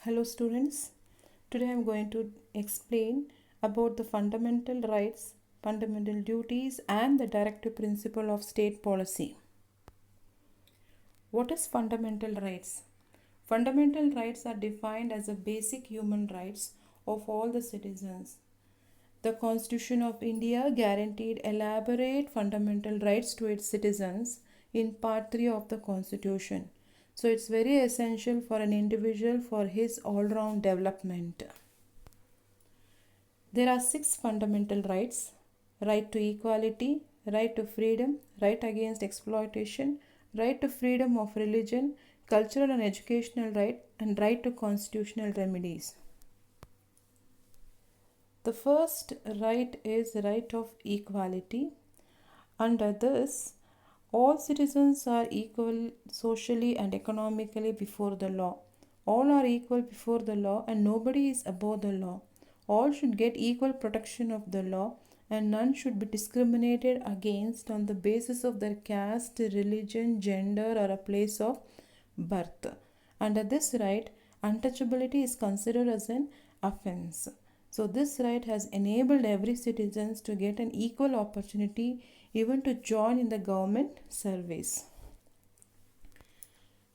Hello students. Today I am going to explain about the fundamental rights, fundamental duties and the directive principle of state policy. What is fundamental rights? Fundamental rights are defined as the basic human rights of all the citizens. The Constitution of India guaranteed elaborate fundamental rights to its citizens in Part 3 of the Constitution. So it's very essential for an individual for his all-round development. There are 6 fundamental rights: right to equality, right to freedom, right against exploitation, right to freedom of religion, cultural and educational right, and right to constitutional remedies. The first right is right of equality. Under this, all citizens are equal socially and economically before the law. All are equal before the law and nobody is above the law. All should get equal protection of the law and none should be discriminated against on the basis of their caste, religion, gender, or a place of birth. Under this right, untouchability is considered as an offense. So this right has enabled every citizen to get an equal opportunity even to join in the government service.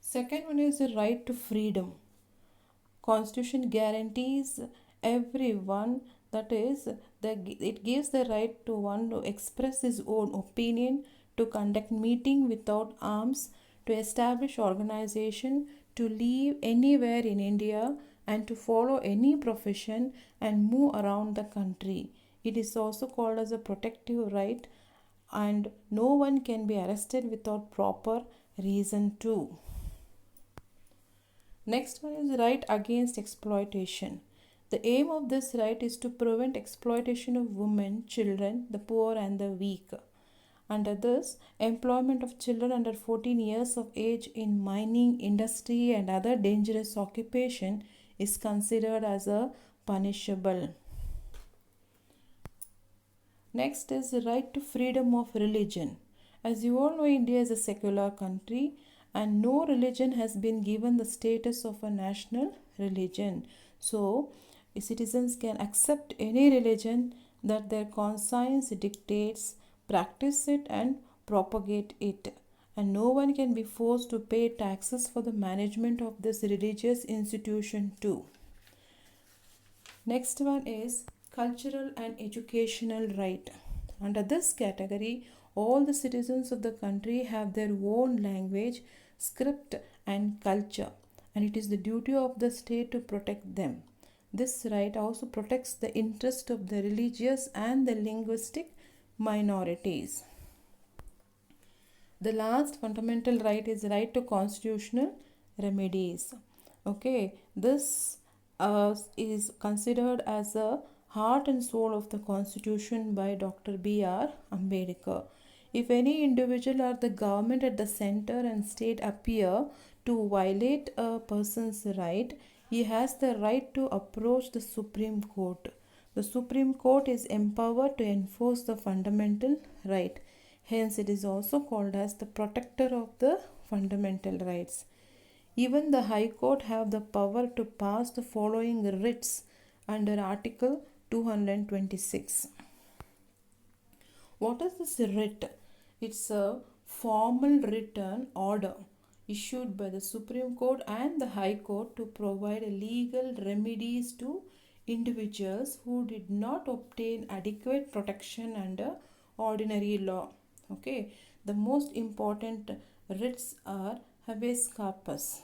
Second one is the right to freedom. Constitution guarantees everyone, that is, it gives the right to one to express his own opinion, to conduct meeting without arms, to establish organization, to live anywhere in India, and to follow any profession and move around the country. It is also called as a protective right, and no one can be arrested without proper reason too. Next one is right against exploitation. The aim of this right is to prevent exploitation of women, children, the poor and the weak. Under this, employment of children under 14 years of age in mining, industry and other dangerous occupation is considered as a punishable. Next is the right to freedom of religion. As you all know, India is a secular country and no religion has been given the status of a national religion. So, citizens can accept any religion that their conscience dictates, practice it and propagate it. And no one can be forced to pay taxes for the management of this religious institution too. Next one is cultural and educational right. Under this category, all the citizens of the country have their own language, script and culture, and it is the duty of the state to protect them. This right also protects the interest of the religious and the linguistic minorities. The last fundamental right is right to constitutional remedies. Okay, this is considered as the heart and soul of the constitution by Dr. B.R. Ambedkar. If any individual or the government at the center and state appear to violate a person's right, he has the right to approach the Supreme Court. The Supreme Court is empowered to enforce the fundamental right. Hence, it is also called as the protector of the fundamental rights. Even the High Court have the power to pass the following writs under Article 226. What is this writ? It's a formal written order issued by the Supreme Court and the High Court to provide legal remedies to individuals who did not obtain adequate protection under ordinary law. Okay, the most important writs are habeas corpus.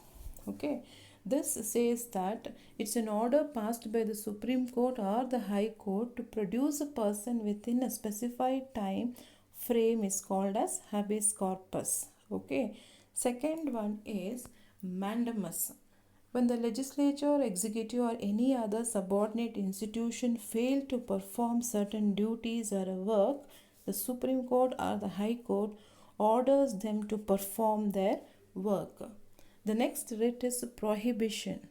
Okay, this says that it's an order passed by the Supreme Court or the High Court to produce a person within a specified time frame is called as habeas corpus. Okay, second one is mandamus. When the legislature, executive or any other subordinate institution fail to perform certain duties or a work, the Supreme Court or the High Court orders them to perform their work. The next writ is prohibition.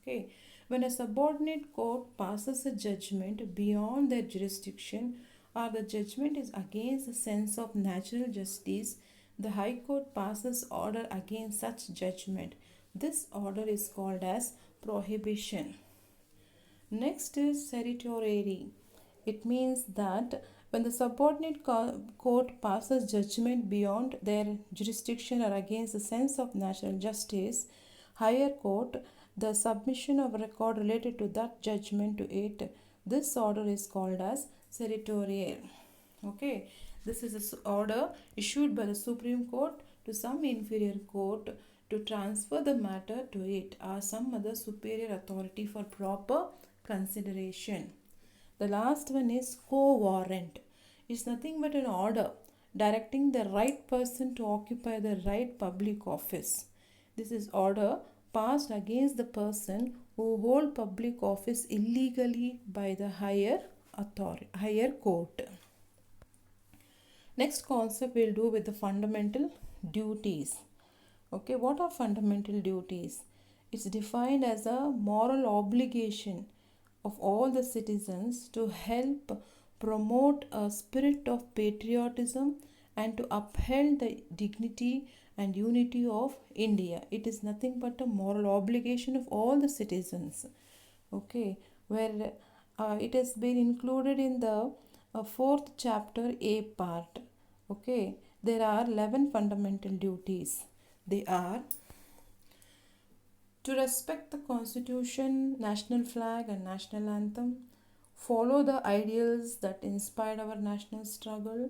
Okay, when a subordinate court passes a judgment beyond their jurisdiction or the judgment is against the sense of natural justice, the High Court passes order against such judgment. This order is called as prohibition. Next is certiorari. It means that when the subordinate court passes judgment beyond their jurisdiction or against the sense of natural justice, higher court, the submission of a record related to that judgment to it, this order is called as certiorari. Okay, this is an order issued by the Supreme Court to some inferior court to transfer the matter to it or some other superior authority for proper consideration. The last one is quo warrant. It's nothing but an order directing the right person to occupy the right public office. This is order passed against the person who hold public office illegally by the higher court. Next concept we'll do with the fundamental duties. Okay, what are fundamental duties? It's defined as a moral obligation of all the citizens to help promote a spirit of patriotism and to uphold the dignity and unity of India. It is nothing but a moral obligation of all the citizens. Okay, where it has been included in the fourth chapter A part. Okay, there are 11 fundamental duties. They are to respect the constitution, national flag and national anthem, follow the ideals that inspired our national struggle,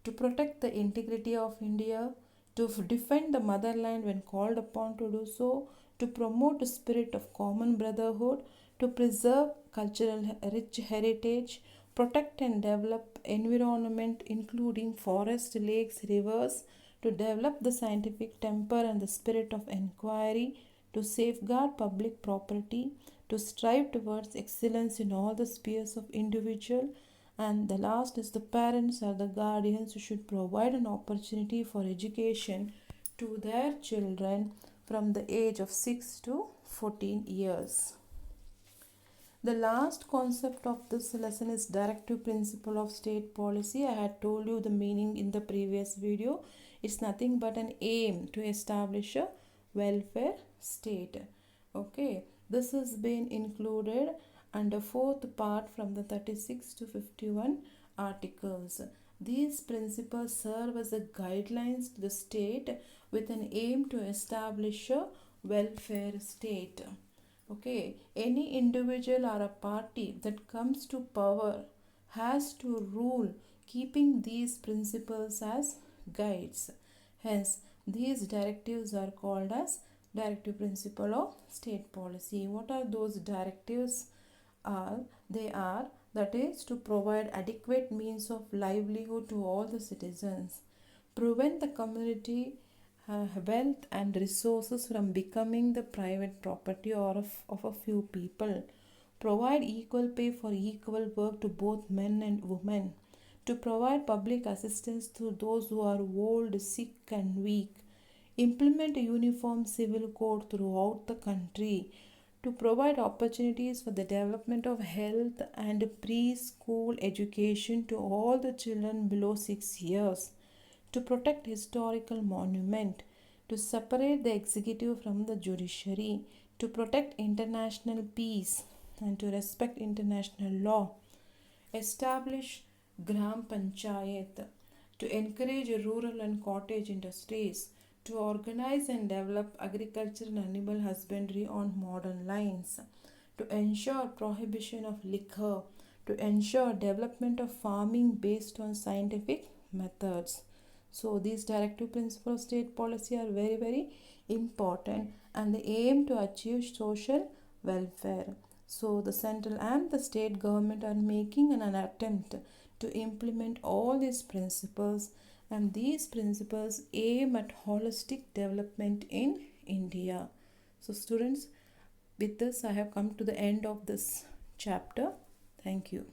to protect the integrity of India, to defend the motherland when called upon to do so, to promote a spirit of common brotherhood, to preserve cultural rich heritage, protect and develop environment including forests, lakes, rivers, to develop the scientific temper and the spirit of inquiry, to safeguard public property, to strive towards excellence in all the spheres of individual, and the last is the parents or the guardians who should provide an opportunity for education to their children from the age of 6 to 14 years. The last concept of this lesson is directive principle of state policy. I had told you the meaning in the previous video. It's nothing but an aim to establish a welfare state. Okay, this has been included under fourth part from the 36 to 51 articles. These principles serve as a guidelines to the state with an aim to establish a welfare state. Okay, any individual or a party that comes to power has to rule keeping these principles as guides. Hence, these directives are called as directive principle of state policy. What are those directives? They are that is to provide adequate means of livelihood to all the citizens, prevent the community wealth and resources from becoming the private property or of a few people, provide equal pay for equal work to both men and women, to provide public assistance to those who are old, sick and weak, implement a uniform civil code throughout the country, to provide opportunities for the development of health and preschool education to all the children below 6 years, to protect historical monument, to separate the executive from the judiciary, to protect international peace and to respect international law, establish Gram Panchayat, to encourage rural and cottage industries, to organize and develop agriculture and animal husbandry on modern lines, to ensure prohibition of liquor, to ensure development of farming based on scientific methods. So these directive principles of state policy are very, very important and they aim to achieve social welfare. So the central and the state government are making an attempt to implement all these principles, and these principles aim at holistic development in India. So students, with this I have come to the end of this chapter. Thank you.